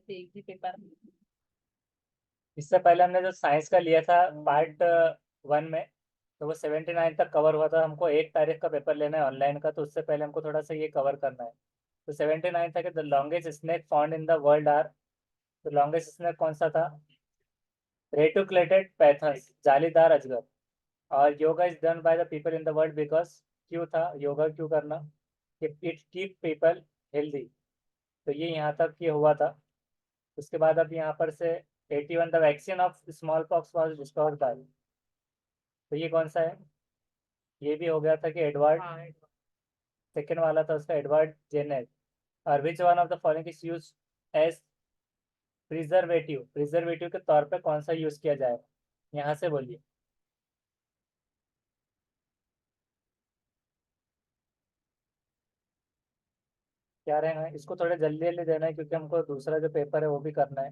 थे एक ही पेपर में। इससे पहले हमने जो साइंस का लिया था पार्ट 1 में, तो वो 79 तक कवर हुआ था। हमको 1 तारीख का पेपर लेना है ऑनलाइन का, तो उससे पहले हमको थोड़ा सा ये कवर करना है। तो 79 था कि the longest snake found in the world are, तो लॉन्गेस्ट स्नेक कौन सा था? रेटिकुलेटेड पैथर्स, जालीदार अजगर। और yoga is done by the people in the world because, क्यों था योगा क्यों करना? कि इट कीप पीपल हेल्दी। तो ये यहाँ तक ये हुआ था। उसके बाद अब यहाँ पर से 81 the vaccine of small pox was discovered by, तो ये कौन सा है? ये भी हो गया था कि एडवर्ड, हाँ। सेकेंड वाला था उसका एडवर्ड जेनर। और which one of the following is use as preservative, preservative के तौर पे कौन सा यूज किया जाएगा? यहाँ से बोलिए। क्या रहेगा? इसको थोड़े जल्दी जल्दी देना है क्योंकि हमको दूसरा जो पेपर है वो भी करना है।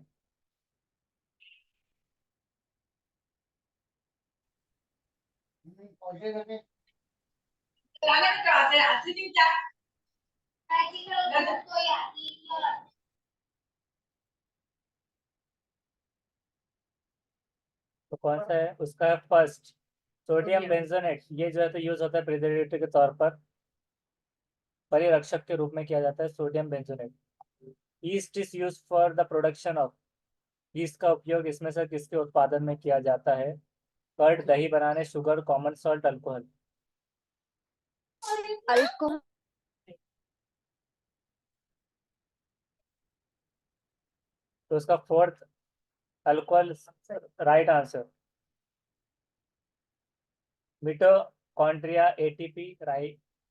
तो कौन सा है उसका? फर्स्ट सोडियम बेंजोनेट, ये जो है तो यूज होता है प्रिजर्वेटिव के तौर पर, परिरक्षक के रूप में किया जाता है sodium benzoate. Yeast is used for the production of, yeast का उपयोग इसमें से किसके उत्पादन में किया जाता है? कर्ड, दही बनाने, sugar, common salt, alcohol. Alcohol. तो उसका fourth alcohol right answer. Mitochondria, ATP,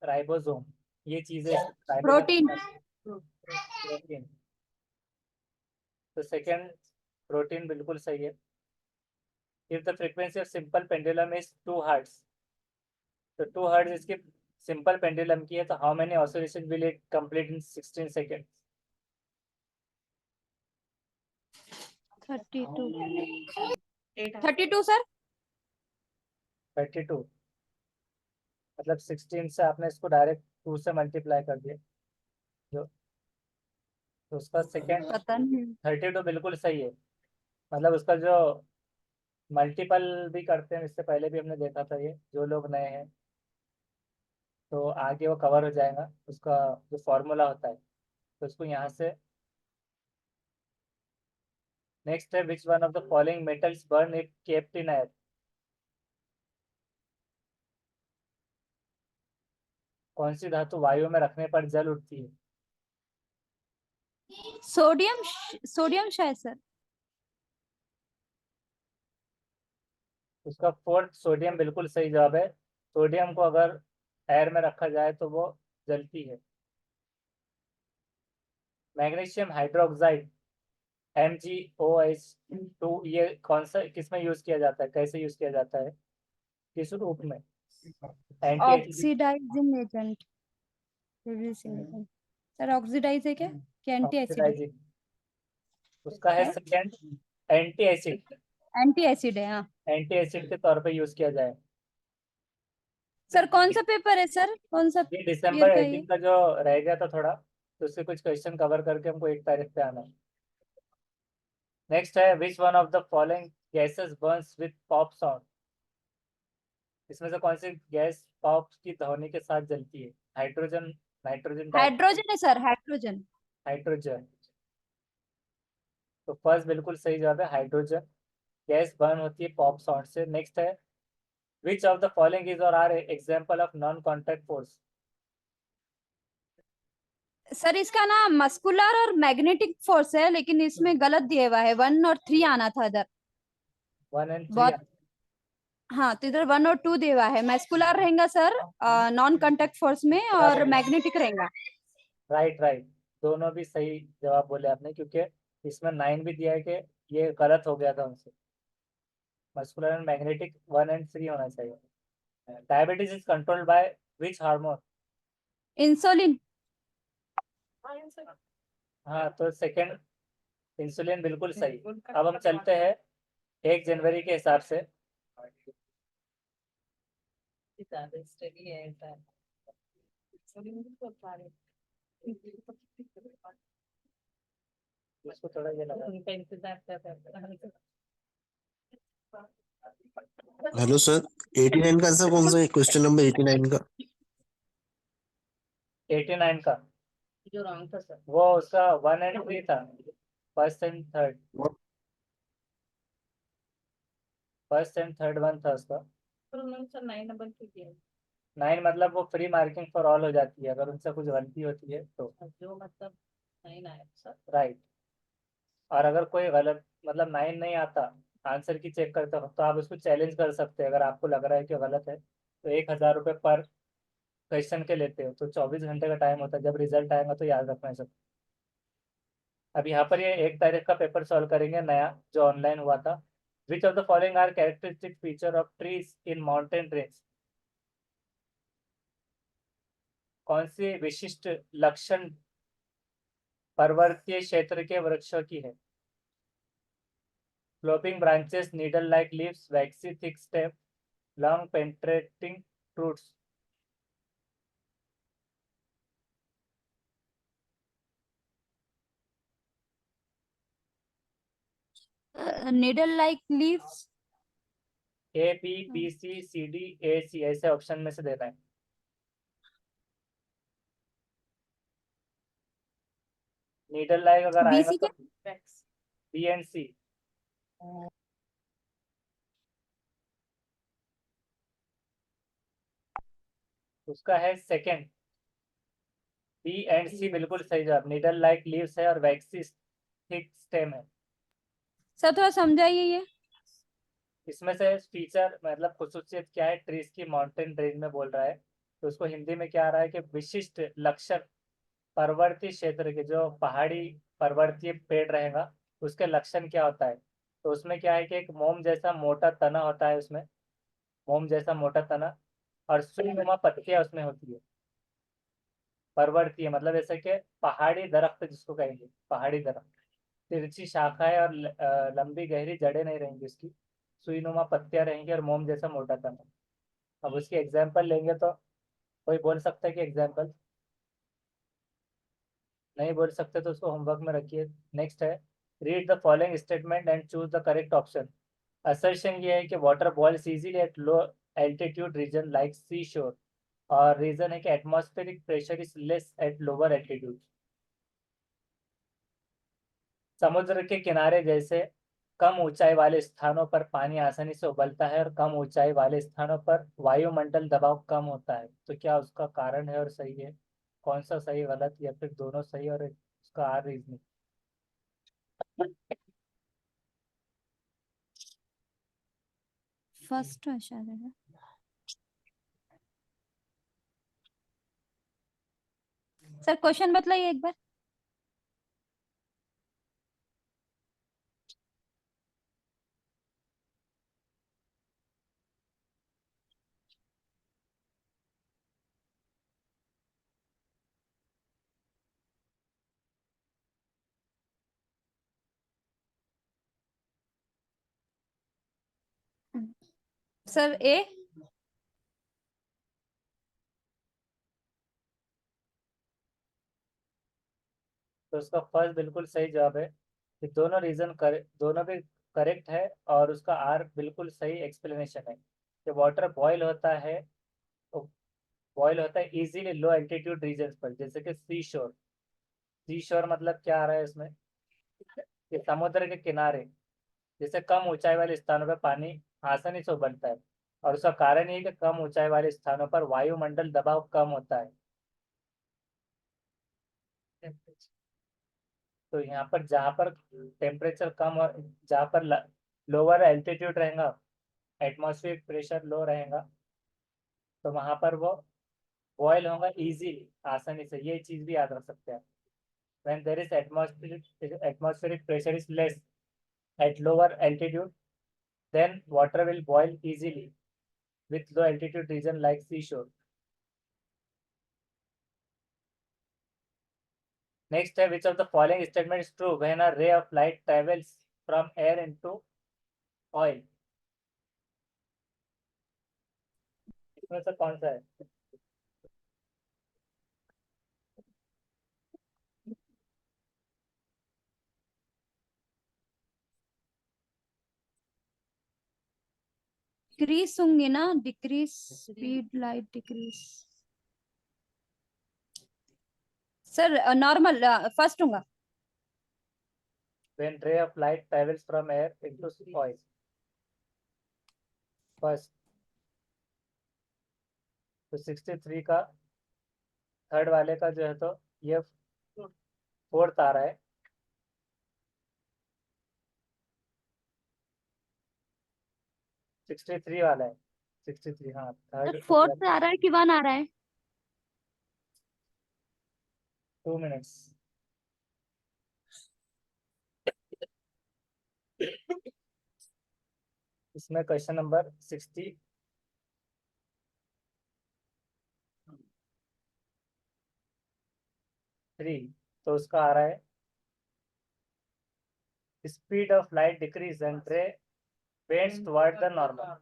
ribosome, ये चीजें प्रोटीन। प्रोटीन। तो सेकंड प्रोटीन बिल्कुल सही है। If the frequency of simple pendulum is 2 hertz, तो 2 हर्ट्ज इसकी सिंपल पेंडुलम की है, तो how many oscillation will it complete in 16 second? 32। 32 sir. 32, मतलब 16 से आपने इसको डायरेक्ट 2 से मल्टीप्लाई कर दिया जो, तो उसका सेकेंड पता नहीं। 32 बिल्कुल सही है। मतलब उसका जो मल्टीपल भी करते हैं, इससे पहले भी हमने देखा था, ये जो लोग नए हैं तो आगे वो कवर हो जाएगा उसका जो फॉर्मूला होता है, तो उसको यहाँ से। नेक्स्ट है विच one of the following metals burn if kept in air, कौन सी धातु वायु में रखने पर जल उठती है? सोडियम। सोडियम शायद सर। उसका फोर्थ सोडियम बिल्कुल सही जवाब है। सोडियम को अगर एयर में रखा जाए तो वो जलती है। मैग्नीशियम हाइड्रोक्साइड, MgOH2, ये कौन सा किस में यूज किया जाता है, कैसे यूज किया जाता है, किस रूप में? Anti acidic, oxidising agent. Sir oxidise है क्या एंटी एसिड है? ऑक्सीडाइजिंग। उसका है second anti acid, anti acid है हाँ। एंटी एसिड के तौर पे यूज किया जाए। सर कौन सा पेपर है सर, कौन सा ये ईयर दिसंबर का 18 ये? का जो रह गया था थोड़ा, तो उससे कुछ क्वेश्चन कवर करके हमको 1 तारीख पे आना है। नेक्स्ट है विच one of the following gases Burns with pop sound, इसमें से कौन सी गैस पॉप की ध्वनि के साथ जलती है? हाइड्रोजन, नाइट्रोजन, हाइड्रोजन है सर, हाइड्रोजन। हाइड्रोजन। तो फर्स्ट बिल्कुल सही जवाब है हाइड्रोजन, गैस बर्न होती है पॉप साउंड से। नेक्स्ट है which of the following is और are example of non contact force, sir इसका ना मस्कुलर और मैग्नेटिक फोर्स है, लेकिन इसमें गलत दिया हुआ है, 1 और 3 आना था इधर। 1 और 3? बहुत। हाँ तो इधर 1 और 2 दिया हुआ है, मस्कुलर रहेगा सर नॉन कांटेक्ट फोर्स में, और मैग्नेटिक रहेगा। राइट राइट, दोनों भी सही जवाब बोले आपने, क्योंकि इसमें 9 भी दिया है कि ये गलत हो गया था उनसे। मस्कुलर एंड मैग्नेटिक 1 और 3 होना चाहिए। Diabetes is controlled by which hormone? Insulin. हाँ, तो सेकंड इंसुलिन बिल्कुल सही। अब हम चलते हैं 1 जनवरी के हिसाब से। स्टडी है ऐसा। इसको थोड़ा ये लगा। उनका इंतजार कर रहे थे। हेलो सर, 89 का आंसर कौन सा है? क्वेश्चन नंबर 89 का 89 का जो रॉन्ग था सर। वो उसका 1 and 3 था, first and third, first and third one था उसका। पर उन्होंने सर 9 नंबर की दिया। 9 मतलब वो फ्री मार्किंग फॉर ऑल हो जाती है अगर उनसे कुछ गलती होती है तो। जो मतलब 9 आया सर। राइट। और अगर कोई गलत मतलब 9 नहीं आता, आंसर की चेक करते हो तो आप उसको चैलेंज कर सकते हैं। अगर आपको लग रहा है कि गलत है तो 1,000 रुपये पर क्वेश्चन के लेते हो, तो 24 घंटे का टाइम होता है। जब रिजल्ट आएगा तो याद रखना है सब। अब यहाँ पर ये 1 तारीख का पेपर सॉल्व करेंगे नया, जो ऑनलाइन हुआ था। Which of the following are characteristic feature of trees in mountain range? कौन सी विशिष्ट लक्षण पर्वतीय क्षेत्र के वृक्षों की है? Flopping branches, needle like leaves, waxy thick stem, long penetrating roots. needle like leaves. A, B, C, C, D, A, C, ऐसे ऑप्शन में से देना है। नीडल लाइक अगर B, आएगा C तो क्या? B and C. उसका है सेकंड, बी एंड सी बिल्कुल सही जवाब। नीडल लाइक लीव्स है और वैक्सी थिक स्टेम है। सर थोड़ा समझाइए ये। इसमें से फीचर मतलब खुसूसियत क्या है ट्रीज की माउंटेन रेंज में बोल रहा है, तो उसको हिंदी में क्या आ रहा है कि विशिष्ट लक्षण पर्वतीय क्षेत्र के, जो पहाड़ी पर्वतीय पेड़ रहेगा उसके लक्षण क्या होता है। तो उसमें क्या है कि एक मोम जैसा मोटा तना होता है उसमें, मोम जैसा मोटा तना, और सुईनुमा पत्तियां उसमें होती है। पर्वतीय मतलब ऐसे कि पहाड़ी दरख्त जिसको कहेंगे, पहाड़ी दरख्त, तिरछी शाखाएं और लंबी गहरी जड़ें नहीं रहेंगी उसकी, सुईनुमा पत्तियां रहेंगी और मोम जैसा मोटा तना। अब उसकी एग्जाम्पल लेंगे तो कोई बोल सकता है कि एग्जाम्पल नहीं बोल सकते तो उसको होमवर्क में रखिए। नेक्स्ट है, read the following statement and choose the correct option. Assertion ये है कि water boils easily at low altitude region like sea shore, और रीजन है कि atmospheric pressure is less at lower altitude. समुद्र के किनारे जैसे कम ऊंचाई वाले स्थानों पर पानी आसानी से उबलता है और कम ऊंचाई वाले स्थानों पर वायुमंडल दबाव कम होता है। तो क्या उसका कारण है और सही है? कौन सा सही गलत या फिर दोनों सही और उसका आर रीजनिंग? फर्स्ट है शायद है। सर क्वेश्चन बतलाइए एक बार। सर ए। तो उसका फर्स्ट बिल्कुल सही जवाब है कि दोनों रीजन दोनों भी करेक्ट है, और उसका आर बिल्कुल सही एक्सप्लेनेशन है कि वाटर बॉयल होता है, तो बॉयल होता है इजीली लो एल्टीट्यूड रीजन पर, जैसे कि सी शोर। सी शोर मतलब क्या आ रहा है इसमें कि समुद्र के किनारे जैसे कम ऊंचाई वाले स्थानों पर पानी आसानी से उबलता है, और उसका कारण ये है कि कम ऊंचाई वाले स्थानों पर वायुमंडल दबाव कम होता है। तो यहाँ पर जहाँ पर टेम्परेचर कम और जहाँ पर लोअर एल्टीट्यूड रहेगा, एटमॉस्फेरिक प्रेशर लो रहेगा, तो वहां पर वो बॉयल होगा इजीली, आसानी से। ये चीज भी याद रख सकते हैं। when there is atmospheric pressure is less at lower altitude, then water will boil easily with low altitude region like seashore. Next है, which of the following statement is true when a ray of light travels from air into oil? इसमें से कौन सा है? Decrease होंगे ना, decrease speed light decrease. Sir normal first होगा। when ray of light travels from air into oil first। तो 63 का थर्ड वाले का जो है तो ये फोर्थ आ रहा है। 63 वाला है, 63 हाँ थर्ड। फोर्थ आ रहा है कि वन आ रहा है? 2 minutes। इसमें क्वेश्चन नंबर 63 तो उसका आ रहा है speed of light decrease and रे bends toward the normal।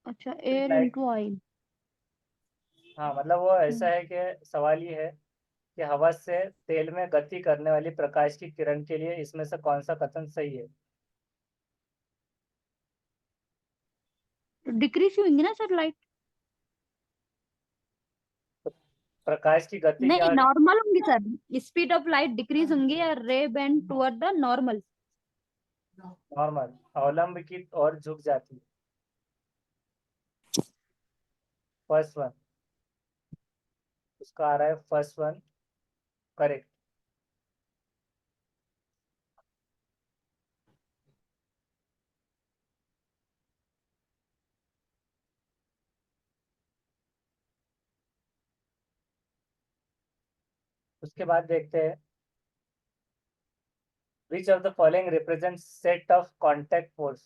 अच्छा, एयर Light- इनटू ऑयल। हाँ मतलब वो ऐसा है कि सवाल ये है कि हवा से तेल में गति करने वाली प्रकाश की किरण के लिए इसमें से कौन सा कथन सही है। डिक्रीज होंगी ना सर लाइट? प्रकाश की गति नहीं, क्या नॉर्मल होंगी sir. Speed of light decrease होंगी और रे bend toward the normal. Normal अवलंब की ओर झुक जाती है। फर्स्ट वन उसका आ रहा है, फर्स्ट वन करेक्ट। उसके बाद देखते हैं which of the following represents set of contact force।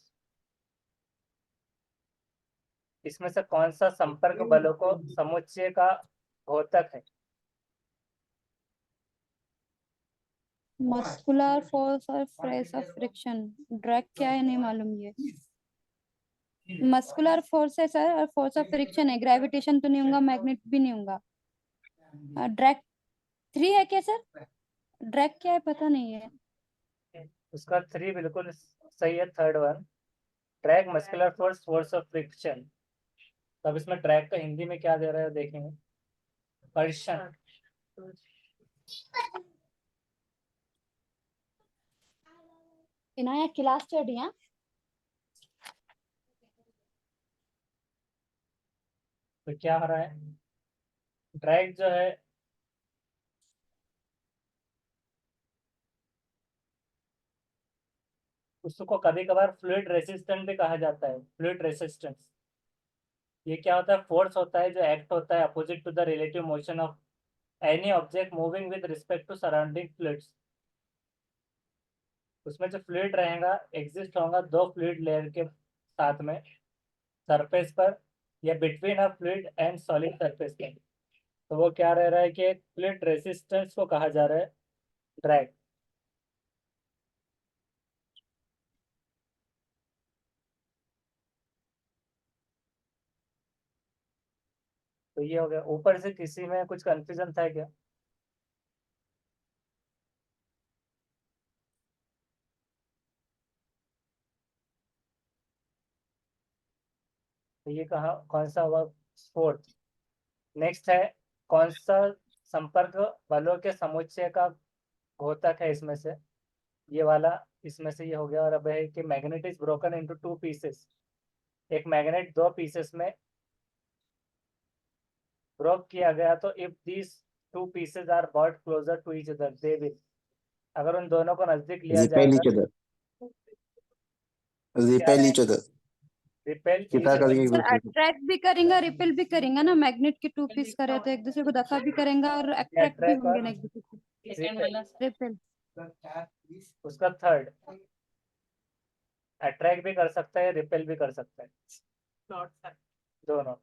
इसमें से कौन सा संपर्क बलों को समुच्चय का घोतक है। मस्कुलर फोर्स और फोर्स ऑफ फ्रिक्शन। ड्रैग क्या है नहीं मालूम ये। मस्कुलर फोर्स है सर और फोर्स ऑफ फ्रिक्शन है। ग्रेविटेशन तो नहीं होगा, मैग्नेट भी नहीं होगा। ड्रैग 3 है क्या सर? ड्रैग क्या है पता नहीं है। उसका 3 बिल्कुल सही है, third one drag muscular force force of friction. तब इसमें ड्रैग का हिंदी में क्या दे रहा है देखेंगे, कर्षण। इनाया क्लास स्टडी है। तो क्या हो रहा है, ड्रैग जो है उसको कभी कभार फ्लूइड रेसिस्टेंट भी कहा जाता है। फ्लूइड रेसिस्टेंस ये क्या होता है, फोर्स होता है जो एक्ट होता है opposite to the relative motion of any object moving with respect to surrounding fluids. उसमें जो फ्लूइड रहेगा एग्जिस्ट होगा दो फ्लूइड लेयर के साथ में सरफेस पर या between a fluid and solid surface पर। तो वो क्या रह रहा है कि फ्लूइड रेसिस्टेंस को कहा जा रहा है ड्रैग। तो ये हो गया। ऊपर से किसी में कुछ कंफ्यूजन था क्या? तो ये कहा कौन सा हुआ, फोर्थ। नेक्स्ट है कौन सा संपर्क बलों के समुच्चय का घोतक है इसमें से, ये वाला इसमें से ये हो गया। और अब है कि magnet is broken into 2 pieces. एक मैग्नेट 2 पीसेस में ब्रोक किया गया तो if these 2 pieces are brought closer to each other they will. अगर उन दोनों को नजदीक लिया repel जाएगा each other, क्या repel each other। रिपेल कितना करके सर पूछे थे? अट्रैक्ट भी करेंगे रिपेल भी करेंगे ना। मैग्नेट के 2 पीस करे तो एक दूसरे को दफा भी करेंगे और अट्रैक्ट भी attract होंगे और ना एक दूसरे को। सेकंड वाला रिपेल। उसका थर्ड अट्रैक्ट भी कर सकता है रिपेल भी कर सकता है शॉर्ट सर्किट। दोनों।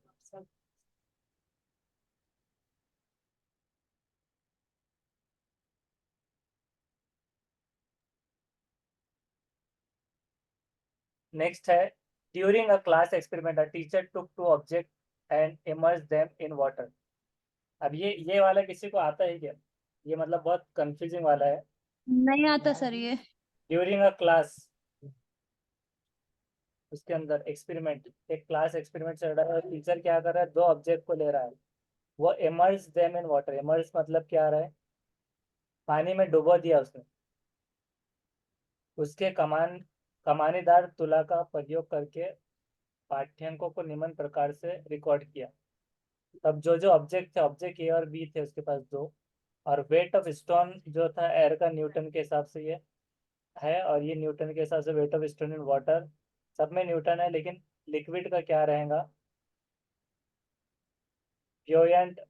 नेक्स्ट है during a class experiment a teacher took 2 object and immerse them in water. अब ये वाला किसी को आता है क्या? ये मतलब बहुत कंफ्यूजिंग वाला है। नहीं आता सर ये। ड्यूरिंग अ क्लास, उसके अंदर एक्सपेरिमेंट, एक क्लास एक्सपेरिमेंट चल रहा है, टीचर क्या कर रहा है, दो ऑब्जेक्ट को ले रहा है, वो immerse them in water. Immerse मतलब क्या आ रहा है, पानी में डुबो दिया उसने, उसके कमानीदार तुला का प्रयोग करके पाठ्यांकों को निम्न प्रकार से रिकॉर्ड किया। तब जो जो ऑब्जेक्ट थे, ऑब्जेक्ट ए और बी थे, उसके पास दो, और वेट ऑफ स्टोन जो था एयर का, न्यूटन के हिसाब से ये है, और ये न्यूटन के हिसाब से wait of stone in water, सब में न्यूटन है, लेकिन लिक्विड का क्या रहेगा, buoyant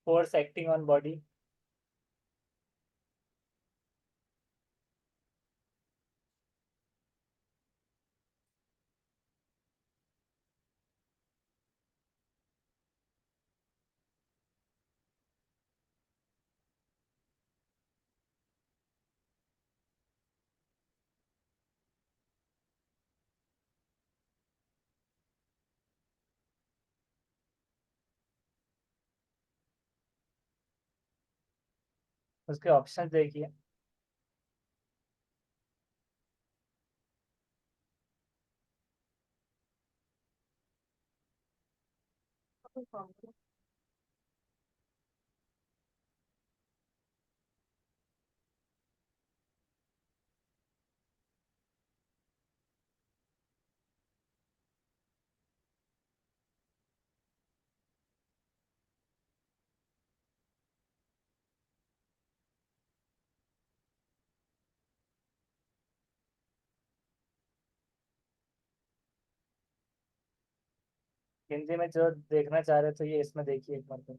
force acting on body। उसके ऑप्शन देखिए। हिंदी में जो देखना चाह रहे तो ये इसमें देखिए एक बार।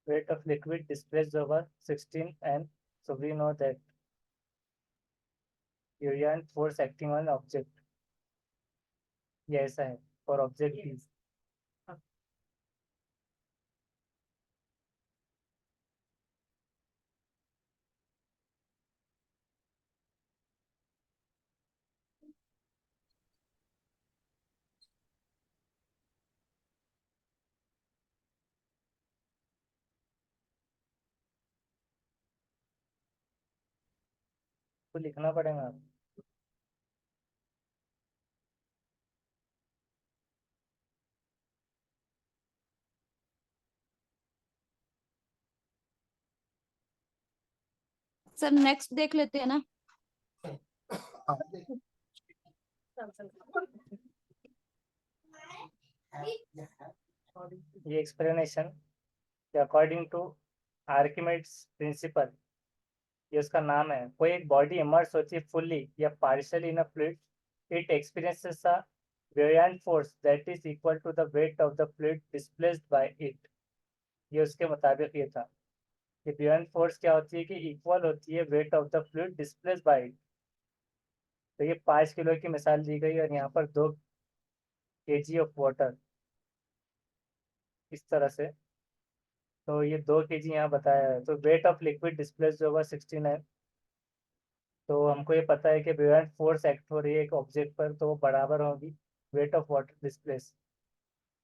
Weight of liquid displaced over 16 and so we know that buoyant force acting on object, ये ऐसा है, और ऑब्जेक्ट भी। तो लिखना पड़ेगा। सर नेक्स्ट देख लेते हैं ना। ये एक्सप्लेनेशन, अकॉर्डिंग टू आर्किमिड्स प्रिंसिपल, ये उसका नाम है, कोई एक बॉडी इमर्स होती है फुल्ली या partially in a fluid, it experiences a buoyant force that is equal to the weight of the fluid displaced by it। ये उसके मुताबिक ये था कि buoyant force क्या होती है, कि इक्वल होती है weight of the fluid displaced by it। तो ये 5 किलो की मिसाल दी गई, और यहाँ पर 2 kg ऑफ वाटर, इस तरह से। तो ये 2 kg यहाँ बताया है, तो वेट ऑफ लिक्विड डिस्प्लेस जो होगा 16 है। तो हमको ये पता है कि buoyant फोर्स एक्ट हो रही है एक ऑब्जेक्ट पर, तो वो बराबर होगी वेट ऑफ वाटर डिस्प्लेस।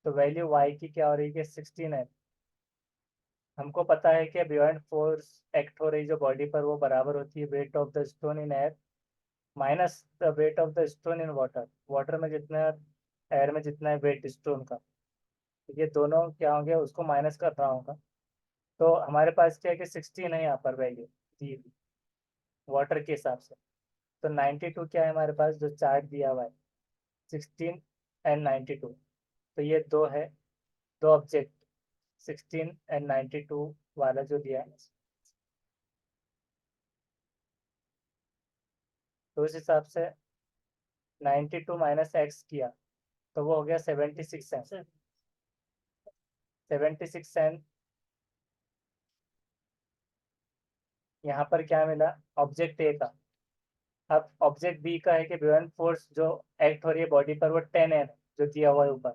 तो वैल्यू वाई की क्या हो रही है कि 16 है। हमको पता है कि buoyant फोर्स एक्ट हो रही जो बॉडी पर, वो बराबर होती है weight of the stone in air minus the weight of the stone in water. Water में जितना, एयर में जितना है वेट स्टोन का, तो ये दोनों क्या होंगे, उसको माइनस करना होगा। तो हमारे पास क्या है कि 16 है यहाँ पर वैल्यू दी हुई। वाटर के हिसाब से। तो 92 क्या है हमारे पास जो चार्ट दिया हुआ है, 16 एंड 92। तो ये दो है, दो ऑब्जेक्ट 16 एंड 92 वाला जो दिया है। तो इस हिसाब से 92 माइनस एक्स किया तो वो हो गया 76 एन। 76 एन यहाँ पर क्या मिला, ऑब्जेक्ट ए का। अब ऑब्जेक्ट बी का है कि ब्यूएंट फोर्स जो एक्ट हो रही है बॉडी पर वो 10 एन जो दिया हुआ है ऊपर।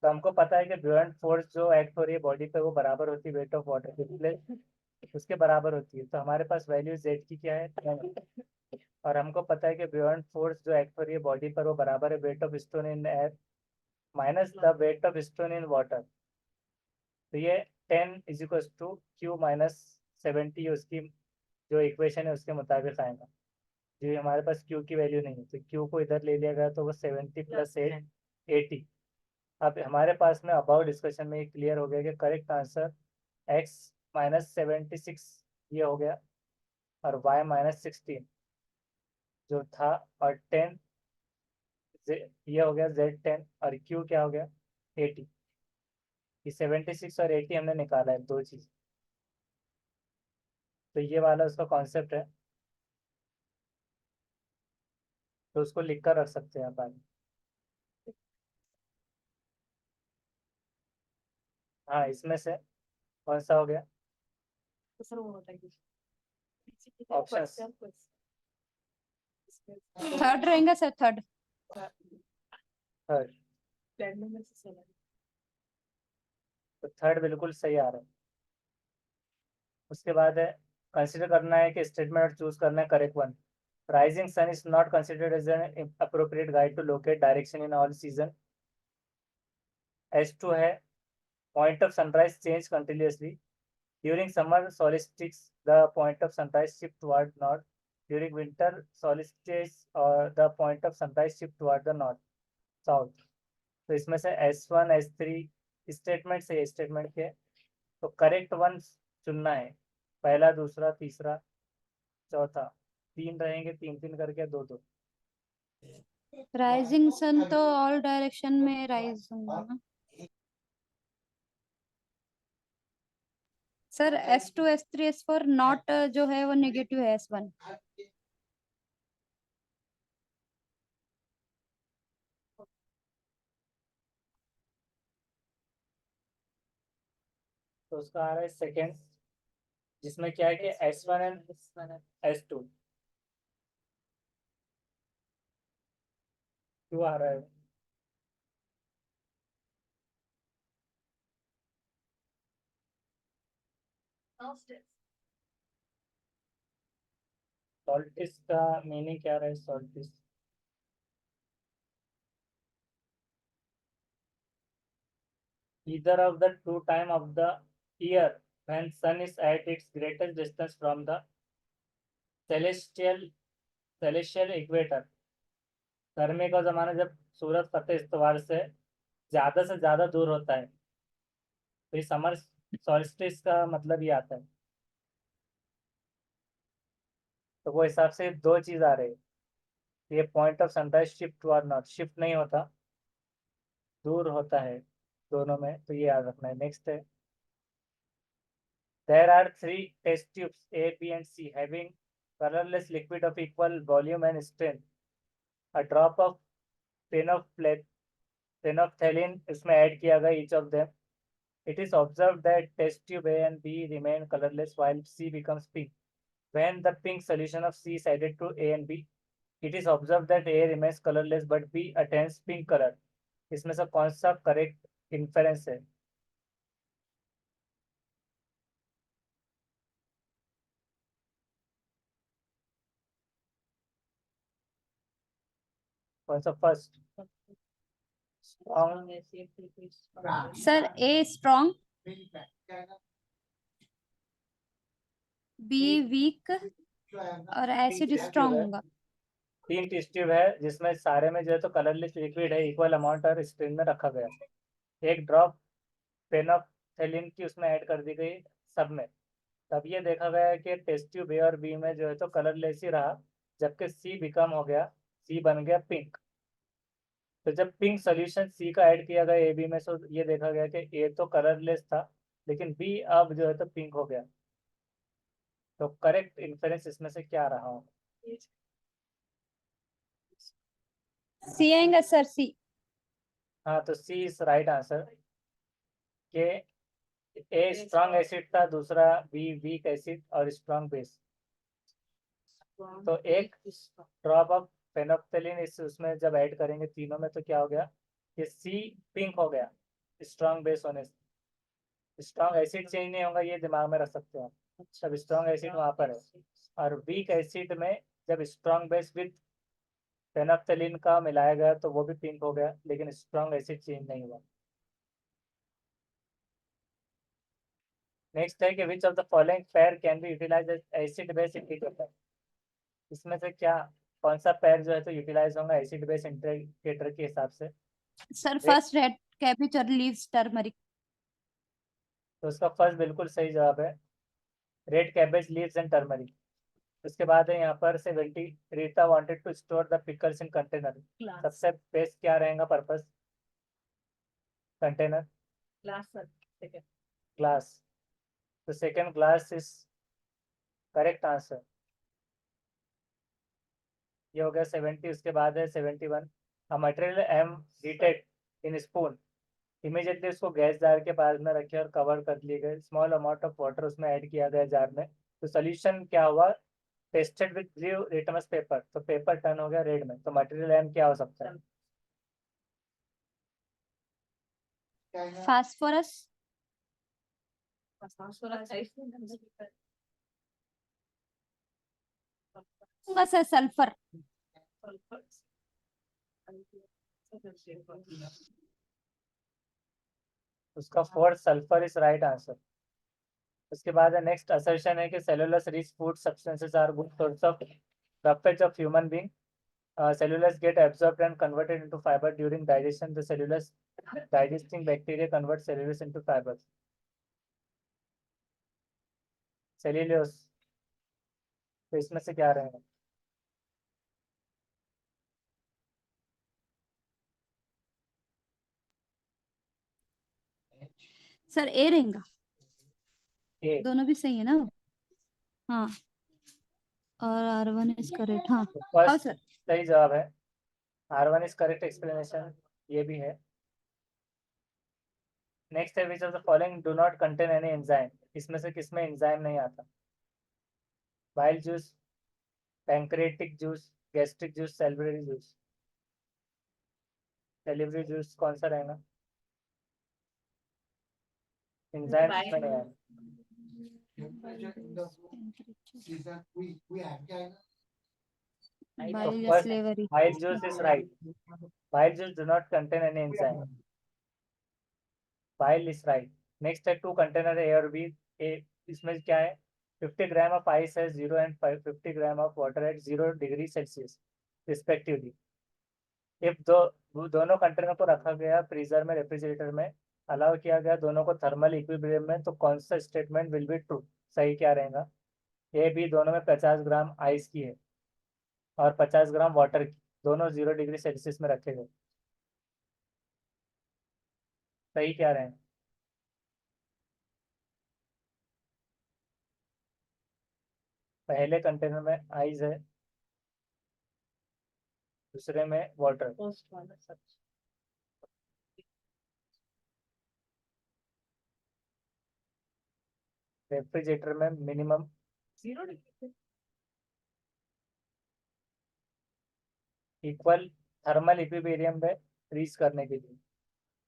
तो हमको पता है कि ब्यूएंट फोर्स जो एक्ट हो रही है बॉडी पे वो बराबर होती है वेट ऑफ वाटर के, उसके बराबर होती है। तो हमारे पास वैल्यू जेड की क्या है, 10। और हमको पता है कि ब्यूएंट फोर्स जो एक्ट हो रही है बॉडी पर वो बराबर है weight of stone in air minus the weight of stone in water. तो ये 10 is equal to Q minus 70 उसकी जो इक्वेशन है उसके मुताबिक आएगा। जो हमारे पास क्यू की वैल्यू नहीं है तो क्यू को इधर ले लिया गया तो वो 70 प्लस 8 80। अब हमारे पास में अबाउट डिस्कशन में क्लियर हो गया कि करेक्ट आंसर x माइनस 76 ये हो गया और y माइनस 16 जो था और 10 ये हो गया z10 और q क्या हो गया 80। ये 76 और 80 हमने निकाला है दो चीज। तो ये वाला उसका कॉन्सेप्ट है, तो उसको लिख कर रख सकते हैं आप आगे। हाँ इसमें से कौन सा हो गया तो सर वो बताइए ऑप्शंस। थर्ड रहेगा सर, थर्ड। थर्ड, तो थर्ड बिल्कुल सही आ रहा है। उसके बाद है कंसिडर करना है कि स्टेटमेंट चूज करना है correct one. Rising sun is not considered as an appropriate guide to locate direction in all season. S2 है point of sunrise change continuously during summer solstice the point of sunrise shift toward north, during winter solstice the point of sunrise shift toward the north south। तो इसमें से S1 S3 statement से statement के तो correct one चुनना है, पहला दूसरा तीसरा चौथा, तीन रहेंगे, तीन तीन करके दो दो। राइजिंग सन तो ऑल डायरेक्शन में राइज होगा ना sir. S2 S3 S4 not जो है वो नेगेटिव है S1। तो उसका आ रहा है सेकेंड, जिसमें क्या है कि S1 एंड S2 क्यों आ रहा है। सॉल्टिस का मीनिंग क्या रहा है, सॉल्टिस either of the two time of the year when sun is at its greatest distance from the celestial equator। गर्मी का जमाना जब सूरज फतेह इस्तवार से ज्यादा दूर होता है तो ये समर सॉल्स्टिस का मतलब ये आता है। तो वो हिसाब से दो चीज आ रही है, ये पॉइंट ऑफ सनराइज शिफ्ट और नॉट शिफ्ट नहीं होता, दूर होता है दोनों में, तो ये याद रखना है। नेक्स्ट है there are three test tubes A, B and C having colorless liquid of equal volume and strength। A drop of phenolphthalein इसमें ऐड किया गया each of them। It is observed that test tube A and B remain colorless while C becomes pink। When the pink solution of C is added to A and B, it is observed that A remains colorless but B attains pink color। इसमें से कौन सा correct inference है, कौन सा first. strong है sir A strong, B weak और acid strong होगा। तीन टेस्ट ट्यूब है जिसमें सारे में जो है तो कलरलेस लिक्विड है इक्वल अमाउंट और स्ट्रेन में रखा गया। एक ड्रॉप फेनोफ्थेलिन की उसमें ऐड कर दी गई सब में, तब ये देखा गया है कि टेस्ट ट्यूब ए और बी में जो है तो कलरलेस ही रहा, जबकि सी बिकम हो गया, सी बन गया पिंक। तो जब पिंक सोल्यूशन सी का ऐड किया गया ए बी में, तो ये देखा गया कि ए तो कलरलेस था लेकिन बी अब जो है तो पिंक हो गया। तो करेक्ट इन्फेरेंस इसमें से क्या रहा हो? सी आएगा सर, सी। हाँ, तो सी इज राइट आंसर के ए स्ट्रॉन्ग एसिड था, दूसरा बी वीक एसिड और स्ट्रॉन्ग बेस। तो एक ड्रॉप ऑफ फेनोप्थेलिन इस उसमें जब ऐड करेंगे तीनों में, तो क्या हो गया कि सी पिंक हो गया स्ट्रॉन्ग बेस होने से। स्ट्रॉन्ग एसिड चेंज नहीं होगा, ये दिमाग में रख सकते हैं। तब स्ट्रॉन्ग एसिड वहां पर है, और वीक एसिड में जब स्ट्रॉन्ग बेस विद फेनोप्थेलिन का मिलाया गया तो वो भी पिंक हो गया, लेकिन स्ट्रॉन्ग एसिड चेंज नहीं हुआ। नेक्स्ट है कि which of the following pair can be utilise as acid base indicator. इसमें से क्या, कौन सा पेयर जो है तो यूटिलाइज होगा एसिड बेस इंडिकेटर के हिसाब से? सर फर्स्ट रेड कैबेज और लीव्स टर्मरिक। तो उसका फर्स्ट बिल्कुल सही जवाब है, red cabbage leaves and turmeric. उसके बाद है यहाँ पर 70, Rita wanted to store the pickles in container. सबसे बेस्ट क्या रहेगा purpose? Container, Glass, sir. Second. Glass. तो second glass is correct answer. ये हो गया 70। उसके बाद है 71, a material M heated in spoon, immediately उसको गैस जार के पास में रखे और कवर कर लिए गए, स्मॉल अमाउंट ऑफ वाटर उसमें ऐड किया गया जार में, तो सोल्यूशन क्या हुआ? Tested with blue litmus paper, तो पेपर टर्न हो गया रेड में। तो मटेरियल एम क्या हो सकता है? फास्फोरस। Phosphorus, I think. होगा सर सल्फर। उसका fourth sulphur is right answer. उसके बाद है नेक्स्ट असर्शन है कि cellulose rich food substances are good source of roughage of human being. Cellulose get absorbed and converted into fiber during digestion. The cellulose digesting bacteria convert cellulose into fibers. Cellulose, तो इसमें से क्या रहेगा? Sir ए रहेगा। ए। दोनों भी सही है ना? हाँ, और R1 इज करेक्ट। हाँ तो हाँ फर्स्ट सर। सही जवाब है, R1 इज करेक्ट एक्सप्लेनेशन, ये भी है। नेक्स्ट है which of the following do not contain any enzyme. इसमें से किसमें एंजाइम नहीं आता? Bile juice, pancreatic juice, gastric juice, salivary juice. Salivary juice कौन सा रहेगा? एंजाइम इसमें नहीं आया। So bile first, salivary. bile juice is right. Bile juice do not contain any enzyme. Bile is right. Next है two container A और B. A इसमें क्या है? 50 ग्राम of ice है 0 and 50 gram of water at 0 degree Celsius respectively. If दोनों container को रखा गया फ्रीजर में, रेफ्रिजरेटर में, अलाउ किया गया दोनों को थर्मल इक्विलिब्रियम में, तो कौन सा स्टेटमेंट विल बी ट्रू? सही क्या रहेगा? ए बी दोनों में 50 ग्राम आइस की है और 50 ग्राम वाटर की, दोनों 0 डिग्री सेल्सियस में रखे गए। सही क्या रहे? पहले कंटेनर में आइस है, दूसरे में water. First one, sir. Refrigerator में minimum 0 degree. Equal thermal equilibrium में फ्रीज करने के लिए,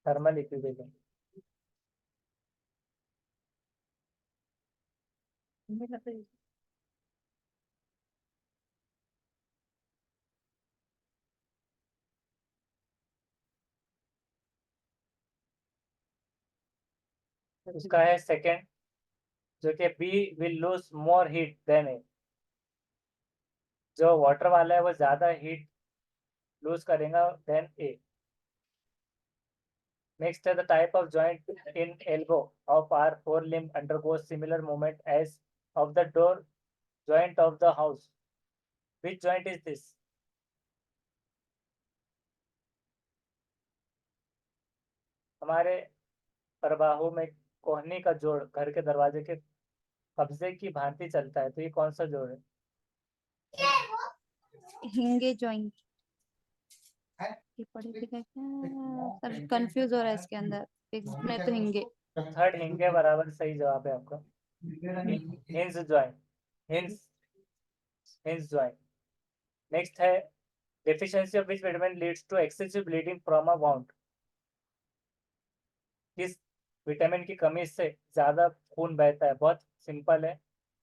थर्मल इक्विलिब्रियम। मुझे लगता है उसका है सेकंड, जो कि B will lose more heat than A. जो वाटर वाला है वो ज्यादा हीट लूज करेगा than A. Next, the type of joint in elbow of our forelimb undergoes similar movement as of the door joint of the house. Which joint is this? हमारे प्रबाहु में कोहनी का जोड़ घर के दरवाजे के कब्जे की भांति चलता है, तो ये कौन सा जोड़ है? हिंगे जॉइंट। ये पढ़े लिखे क्या सब कंफ्यूज हो रहा है इसके अंदर। फिक्स्ड में तो हिंगे। तो थर्ड हिंगे बराबर सही जवाब है आपका। Hinge joint, hinge joint. Next है deficiency of which vitamin leads to excessive bleeding from a wound? किस विटामिन की कमी से ज्यादा खून बहता है? बहुत सिंपल है।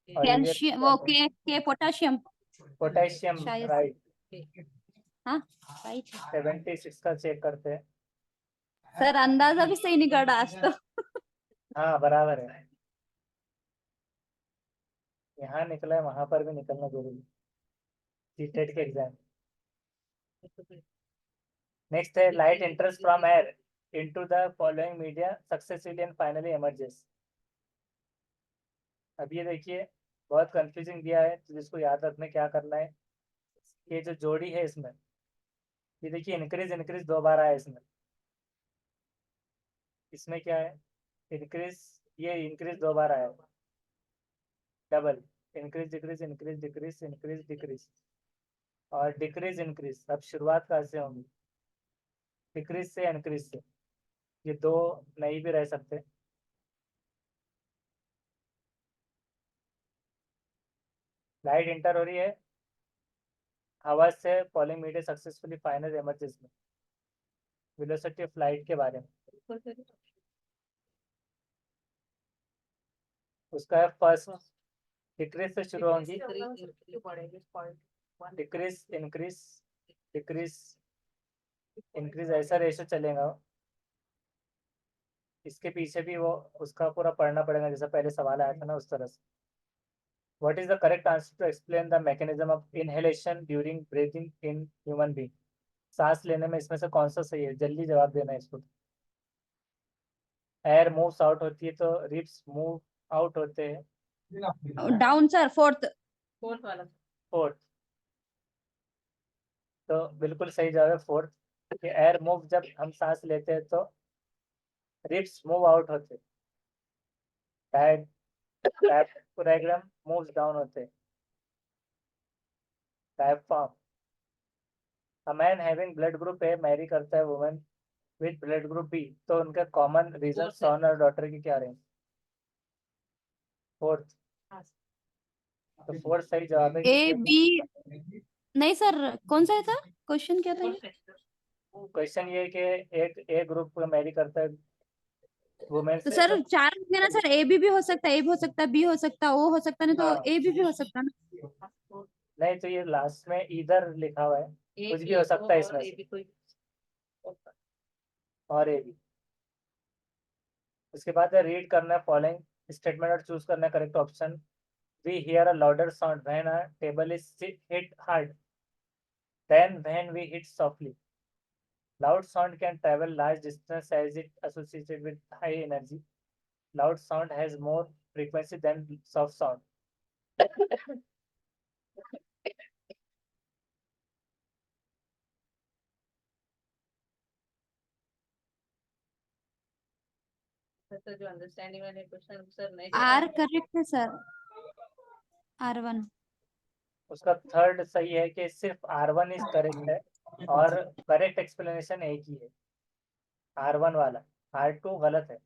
और कैल्शियम, वो के पोटाशियम। पोटेशियम, शायद। राइट। हाँ राइट। 76 का चेक करते हैं। सर अंदाजा भी सही नहीं कर रहा आज तो। हाँ बराबर है, यहाँ निकला है वहां पर भी निकलना जरूरी, सीटेट के एग्जाम। नेक्स्ट है light enters from air into the following media successively and finally emerges. अब ये देखिए बहुत कंफ्यूजिंग दिया है, तो जिसको याद रखने क्या करना है, ये जो जोड़ी है इसमें, ये देखिए इंक्रीज इंक्रीज दो बार आया इसमें। इसमें क्या है, इंक्रीज, ये इंक्रीज दो बार आया, double increase decrease increase decrease increase decrease और डिक्रीज इंक्रीज। अब शुरुआत कहाँ से होंगी, डिक्रीज से इंक्रीज से, ये दो नहीं भी रह सकते। लाइट इंटर हो रही है हवा से, falling media successfully final emerges में। वेलोसिटी ऑफ लाइट के बारे में उसका है फर्स्ट डिक्रीज से शुरू होंगी, डिक्रीज इंक्रीज डिक्रीज इंक्रीज, ऐसा रेशो चलेगा। इसके पीछे भी वो उसका पूरा पढ़ना पड़ेगा, जैसा पहले सवाल आया था ना उस तरह से। What is the correct answer to explain the mechanism of inhalation during breathing in human being? सांस लेने में इसमें से कौन सा सही है, जल्दी जवाब देना है इसको। एयर मूव्स आउट होती है तो रिप्स मूव आउट होते हैं। Down sir, fourth. फोर्थ, तो बिल्कुल सही जवाब है फोर्थ, कि एयर मूव, जब हम सांस लेते हैं तो रिप्स मूव आउट होते, डायफ्राम मूव्स डाउन होते, diaphragm. A man having blood group A marry करता है women with blood group B, तो उनका कॉमन रीजन सन और डॉटर की क्या रहेंगे? फोर्थ, तो फोर्थ सही जवाब है। ए बी नहीं सर, कौन सा था क्वेश्चन, क्या था ये? क्वेश्चन ये है कि एक ए ग्रुप को मैरी करता है वुमेन तो से, सर चार होंगे ना सर, ए बी हो सकता है, ए भी हो सकता है, बी हो सकता है, ओ हो सकता है, नहीं तो हाँ। ए बी हो सकता है ना। नहीं तो ये लास्ट में इधर लिखा हुआ है, कुछ भी हो सकता है इसमें से। और ए बी, उसके बाद रीड करना है फॉलोइंग स्टेटमेंट और चूज करना है correct option. We hear a louder sound when a table is hit hard than when we hit softly. Loud sound can travel large distance as it associated with high energy. Loud sound has more frequency than soft sound. जो understanding वाले question sir नहीं are correct है sir, R1। उसका third सही है कि सिर्फ R1 is correct है, और करेक्ट एक्सप्लेनेशन एक ही है, R1 वाला। R2 गलत है,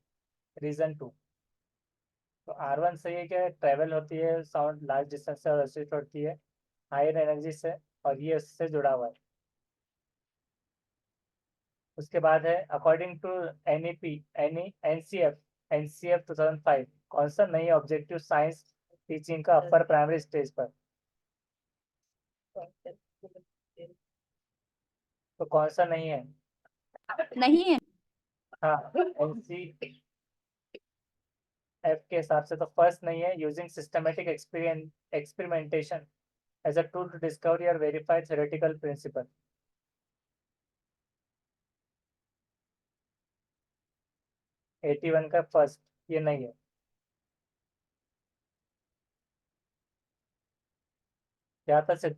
रीजन 2। तो R1 सही है कि ट्रेवल होती है साउंड लार्ज डिस्टेंस से और एसोसिएट होती है हायर एनर्जी से, और ये उससे जुड़ा हुआ है। उसके बाद है अकॉर्डिंग टू एनसीएफ 2005 कौन सा नई ऑब्जेक्टिव साइंस टीचिंग का अपर प्राइमरी स्टेज पर, तो कौन सा नहीं है? नहीं है। हाँ, एनसीएफ के हिसाब से तो फर्स्ट नहीं है। Using systematic experimentation as a tool to discover और वेरीफाई थ्योरेटिकल प्रिंसिपल। 81 का फर्स्ट ये नहीं है। क्या था सिर्फ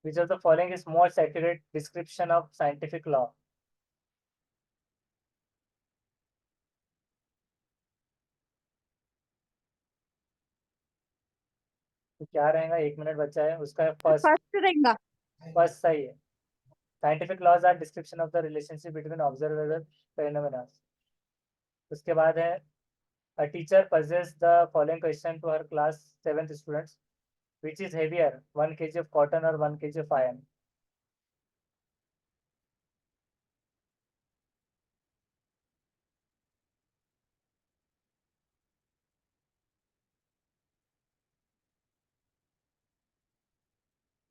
which of the following is most accurate description of scientific law? तो क्या रहेगा, 1 मिनट बचा है उसका। फर्स्ट फर्स्ट रहेगा। फर्स्ट सही है। Scientific laws are description of the relationship between observable phenomena. उसके बाद है a teacher poses the following question to her class 7th students, which is heavier, 1 kg of cotton or 1 kg of iron?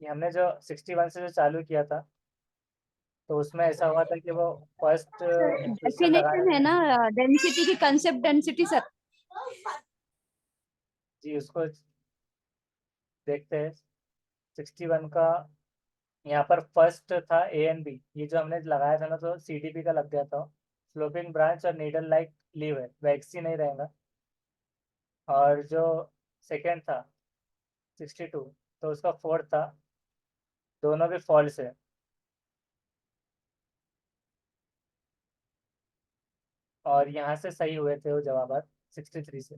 ये हमने जो 61 से जो चालू किया था, तो उसमें ऐसा हुआ था कि वो फर्स्ट क्वेश्चन डेफिनेशन है ना, डेंसिटी की कंसेप्ट डेंसिटी सर। जी उसको देखते हैं। 61 का यहाँ पर फर्स्ट था ए एंड बी, ये जो हमने लगाया था ना तो CDP का लग गया था। स्लोपिंग ब्रांच और नीडल लाइक लीव है, वैक्सी नहीं रहेगा। और जो सेकेंड था 62, तो उसका फोर्थ था, दोनों भी फॉल्स है। और यहाँ से सही हुए थे वो जवाब 63 से।